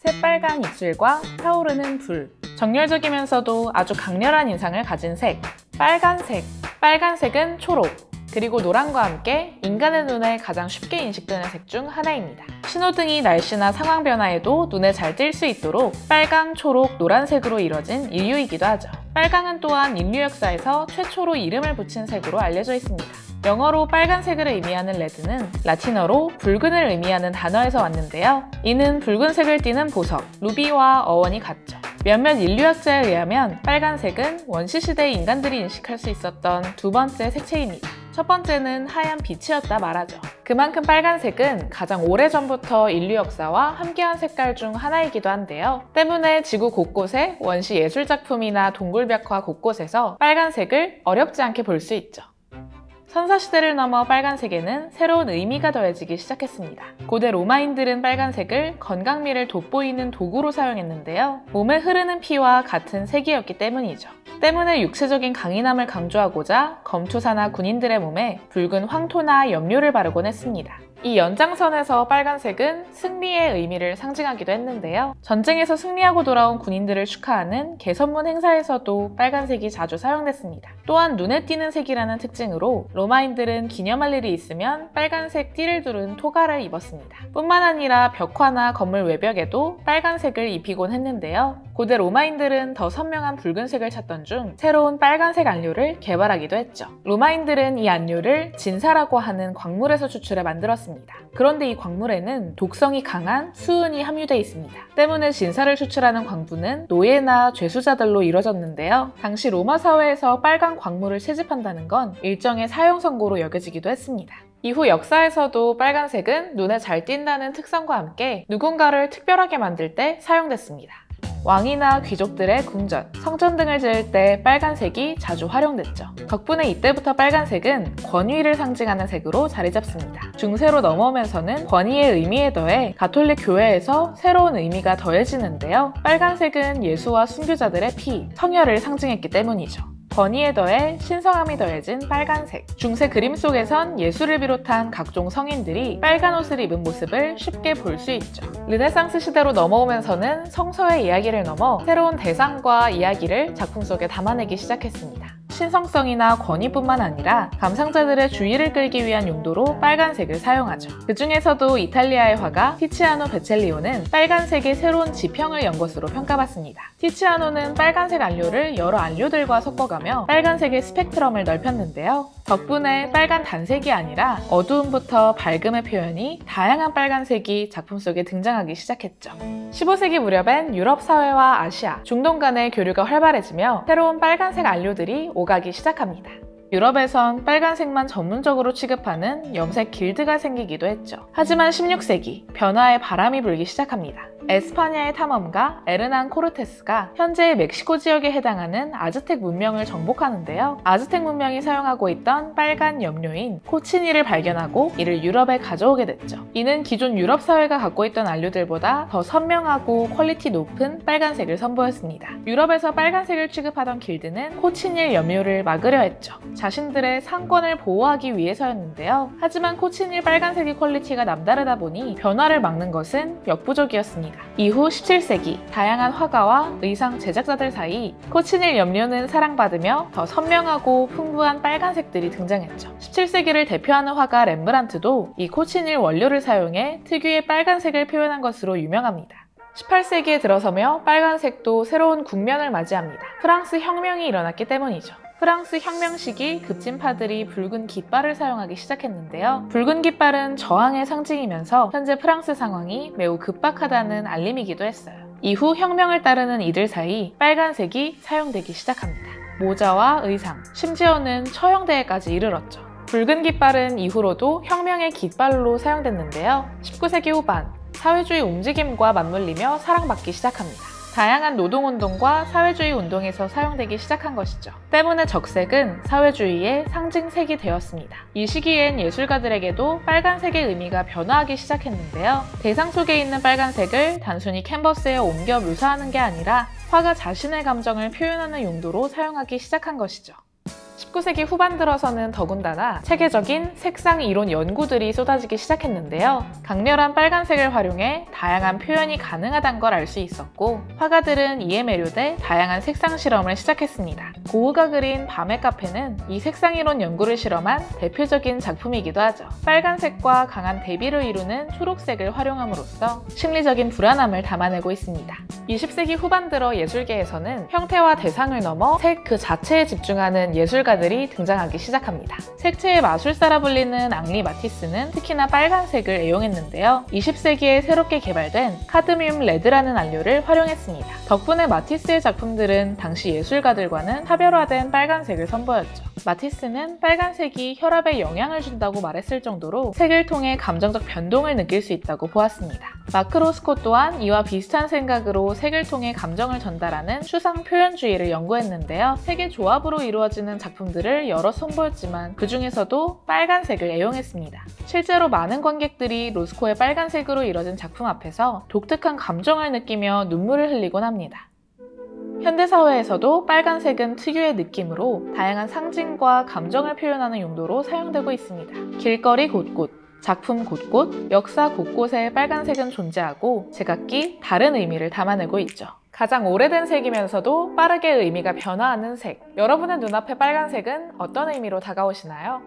새빨간 입술과 타오르는 불, 정열적이면서도 아주 강렬한 인상을 가진 색, 빨간색. 빨간색은 초록, 그리고 노란과 함께 인간의 눈에 가장 쉽게 인식되는 색 중 하나입니다. 신호등이 날씨나 상황 변화에도 눈에 잘 띌 수 있도록 빨강, 초록, 노란색으로 이뤄진 인류이기도 하죠. 빨강은 또한 인류 역사에서 최초로 이름을 붙인 색으로 알려져 있습니다. 영어로 빨간색을 의미하는 레드는 라틴어로 붉은을 의미하는 단어에서 왔는데요. 이는 붉은색을 띠는 보석, 루비와 어원이 같죠. 몇몇 인류학자에 의하면 빨간색은 원시시대 인간들이 인식할 수 있었던 두 번째 색채입니다. 첫 번째는 하얀 빛이었다 말하죠. 그만큼 빨간색은 가장 오래전부터 인류 역사와 함께한 색깔 중 하나이기도 한데요. 때문에 지구 곳곳의 원시 예술작품이나 동굴벽화 곳곳에서 빨간색을 어렵지 않게 볼 수 있죠. 선사시대를 넘어 빨간색에는 새로운 의미가 더해지기 시작했습니다. 고대 로마인들은 빨간색을 건강미를 돋보이는 도구로 사용했는데요. 몸에 흐르는 피와 같은 색이었기 때문이죠. 때문에 육체적인 강인함을 강조하고자 검투사나 군인들의 몸에 붉은 황토나 염료를 바르곤 했습니다. 이 연장선에서 빨간색은 승리의 의미를 상징하기도 했는데요. 전쟁에서 승리하고 돌아온 군인들을 축하하는 개선문 행사에서도 빨간색이 자주 사용됐습니다. 또한 눈에 띄는 색이라는 특징으로 로마인들은 기념할 일이 있으면 빨간색 띠를 두른 토가를 입었습니다. 뿐만 아니라 벽화나 건물 외벽에도 빨간색을 입히곤 했는데요. 고대 로마인들은 더 선명한 붉은색을 찾던 중 새로운 빨간색 안료를 개발하기도 했죠. 로마인들은 이 안료를 진사라고 하는 광물에서 추출해 만들었습니다. 그런데 이 광물에는 독성이 강한 수은이 함유되어 있습니다. 때문에 진사를 추출하는 광부는 노예나 죄수자들로 이루어졌는데요. 당시 로마 사회에서 빨간 광물을 채집한다는 건 일정의 사형 선고로 여겨지기도 했습니다. 이후 역사에서도 빨간색은 눈에 잘 띈다는 특성과 함께 누군가를 특별하게 만들 때 사용됐습니다. 왕이나 귀족들의 궁전, 성전 등을 지을 때 빨간색이 자주 활용됐죠. 덕분에 이때부터 빨간색은 권위를 상징하는 색으로 자리 잡습니다. 중세로 넘어오면서는 권위의 의미에 더해 가톨릭 교회에서 새로운 의미가 더해지는데요. 빨간색은 예수와 순교자들의 피, 성혈을 상징했기 때문이죠. 권위에 더해 신성함이 더해진 빨간색. 중세 그림 속에선 예수를 비롯한 각종 성인들이 빨간 옷을 입은 모습을 쉽게 볼 수 있죠. 르네상스 시대로 넘어오면서는 성서의 이야기를 넘어 새로운 대상과 이야기를 작품 속에 담아내기 시작했습니다. 신성성이나 권위뿐만 아니라 감상자들의 주의를 끌기 위한 용도로 빨간색을 사용하죠. 그 중에서도 이탈리아의 화가 티치아노 베첼리오는 빨간색의 새로운 지평을 연 것으로 평가받습니다. 티치아노는 빨간색 안료를 여러 안료들과 섞어가며 빨간색의 스펙트럼을 넓혔는데요. 덕분에 빨간 단색이 아니라 어두움부터 밝음의 표현이 다양한 빨간색이 작품 속에 등장하기 시작했죠. 15세기 무렵엔 유럽 사회와 아시아, 중동 간의 교류가 활발해지며 새로운 빨간색 안료들이 오가기 시작합니다. 유럽에선 빨간색만 전문적으로 취급하는 염색 길드가 생기기도 했죠. 하지만 16세기, 변화의 바람이 불기 시작합니다. 에스파냐의 탐험가 에르난 코르테스가 현재의 멕시코 지역에 해당하는 아즈텍 문명을 정복하는데요. 아즈텍 문명이 사용하고 있던 빨간 염료인 코치니를 발견하고 이를 유럽에 가져오게 됐죠. 이는 기존 유럽 사회가 갖고 있던 안료들보다 더 선명하고 퀄리티 높은 빨간색을 선보였습니다. 유럽에서 빨간색을 취급하던 길드는 코치닐 염료를 막으려 했죠. 자신들의 상권을 보호하기 위해서였는데요. 하지만 코치닐 빨간색의 퀄리티가 남다르다 보니 변화를 막는 것은 역부족이었습니다. 이후 17세기 다양한 화가와 의상 제작자들 사이 코치닐 염료는 사랑받으며 더 선명하고 풍부한 빨간색들이 등장했죠. 17세기를 대표하는 화가 렘브란트도 이 코치닐 원료를 사용해 특유의 빨간색을 표현한 것으로 유명합니다. 18세기에 들어서며 빨간색도 새로운 국면을 맞이합니다. 프랑스 혁명이 일어났기 때문이죠. 프랑스 혁명 시기 급진파들이 붉은 깃발을 사용하기 시작했는데요. 붉은 깃발은 저항의 상징이면서 현재 프랑스 상황이 매우 급박하다는 알림이기도 했어요. 이후 혁명을 따르는 이들 사이 빨간색이 사용되기 시작합니다. 모자와 의상, 심지어는 처형대회까지 이르렀죠. 붉은 깃발은 이후로도 혁명의 깃발로 사용됐는데요. 19세기 후반, 사회주의 움직임과 맞물리며 사랑받기 시작합니다. 다양한 노동운동과 사회주의 운동에서 사용되기 시작한 것이죠. 때문에 적색은 사회주의의 상징색이 되었습니다. 이 시기엔 예술가들에게도 빨간색의 의미가 변화하기 시작했는데요. 대상 속에 있는 빨간색을 단순히 캔버스에 옮겨 묘사하는 게 아니라 화가 자신의 감정을 표현하는 용도로 사용하기 시작한 것이죠. 19세기 후반 들어서는 더군다나 체계적인 색상 이론 연구들이 쏟아지기 시작했는데요. 강렬한 빨간색을 활용해 다양한 표현이 가능하다는 걸 알 수 있었고, 화가들은 이에 매료돼 다양한 색상 실험을 시작했습니다. 고흐가 그린 밤의 카페는 이 색상 이론 연구를 실험한 대표적인 작품이기도 하죠. 빨간색과 강한 대비를 이루는 초록색을 활용함으로써 심리적인 불안함을 담아내고 있습니다. 20세기 후반 들어 예술계에서는 형태와 대상을 넘어 색 그 자체에 집중하는 예술가들이 등장하기 시작합니다. 색채의 마술사라 불리는 앙리 마티스는 특히나 빨간색을 애용했는데요. 20세기에 새롭게 개발된 카드뮴 레드라는 안료를 활용했습니다. 덕분에 마티스의 작품들은 당시 예술가들과는 차별화된 빨간색을 선보였죠. 마티스는 빨간색이 혈압에 영향을 준다고 말했을 정도로 색을 통해 감정적 변동을 느낄 수 있다고 보았습니다. 마크 로스코 또한 이와 비슷한 생각으로 색을 통해 감정을 전달하는 추상 표현주의를 연구했는데요. 색의 조합으로 이루어지는 작품들을 여러 선보였지만 그 중에서도 빨간색을 애용했습니다. 실제로 많은 관객들이 로스코의 빨간색으로 이뤄진 작품 앞에서 독특한 감정을 느끼며 눈물을 흘리곤 합니다. 현대사회에서도 빨간색은 특유의 느낌으로 다양한 상징과 감정을 표현하는 용도로 사용되고 있습니다. 길거리 곳곳, 작품 곳곳, 역사 곳곳에 빨간색은 존재하고 제각기 다른 의미를 담아내고 있죠. 가장 오래된 색이면서도 빠르게 의미가 변화하는 색. 여러분의 눈앞에 빨간색은 어떤 의미로 다가오시나요?